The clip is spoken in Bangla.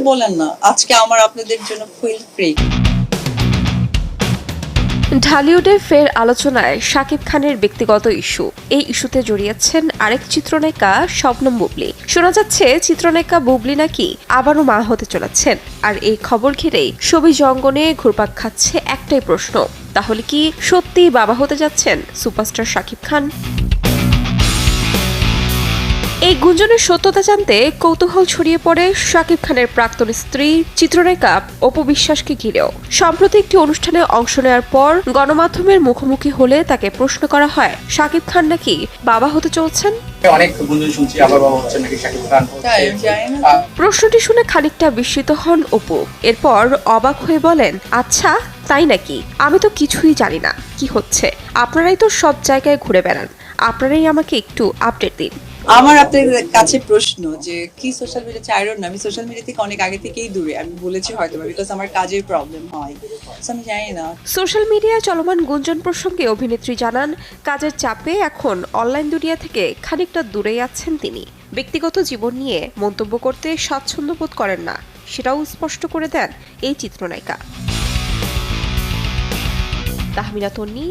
বলেন না, আজকে আমার আপনাদের জন্য ফিল ফ্রি। ঢালিউডে ফের আলোচনায় শাকিব খানের ব্যক্তিগত ইস্যু। এই ইস্যুতে জড়িয়েছেন আরেক চিত্রনায়িকা শবনম বুবলি। শোনা যাচ্ছে চিত্রনায়িকা বুবলি নাকি আবারও মা হতে চলেছেন। আর এই খবর ঘিরেই শোবিজ অঙ্গনে ঘুরপাক খাচ্ছে একটাই প্রশ্ন, তাহলে কি সত্যিই বাবা হতে যাচ্ছেন সুপারস্টার শাকিব খান? এই গুঞ্জনের সত্যতা জানতে কৌতূহল ছড়িয়ে পড়ে শাকিব খানের প্রাক্তন স্ত্রী চিত্রনায়িকা অপু বিশ্বাসকে ঘিরেও। সম্প্রতি একটি অনুষ্ঠানে অংশ নেওয়ার পর গণমাধ্যমের মুখোমুখি হলে তাকে প্রশ্ন করা হয় শাকিব খান নাকি বাবা হতে চলছেন। অনেক গুঞ্জন শুনছি আবার বাবা হচ্ছেন নাকি শাকিব খান। তাই জানি না। প্রশ্নটি শুনে খানিকটা বিস্মিত হন অপু। এরপর অবাক হয়ে বলেন, আচ্ছা তাই নাকি? আমি তো কিছুই জানি না কি হচ্ছে। আপনারাই তো সব জায়গায় ঘুরে বেড়ান, আপনারাই আমাকে একটু আপডেট দিন। আমার আপনাদের কাছে প্রশ্ন যে কি সোশ্যাল মিডিয়া চাইরো না, আমি সোশ্যাল মিডিয়া থেকে অনেক আগে থেকেই দূরে, আমি বলেছি হয়তো বিকজ আমার কাজের প্রবলেম হয়। So, আমি জানি না। সোশ্যাল মিডিয়ায় চলমান গুঞ্জন প্রসঙ্গে অভিনেত্রী জানান, কাজের চাপে এখন অনলাইন দুনিয়া থেকে খানিকটা দূরেই আছেন তিনি। ব্যক্তিগত জীবন নিয়ে মন্তব্য করতে স্বাচ্ছন্দ্য বোধ করেন না, সেটাও স্পষ্ট করে দেন এই চিত্রনায়িকা। তাহমিনা তন্নি,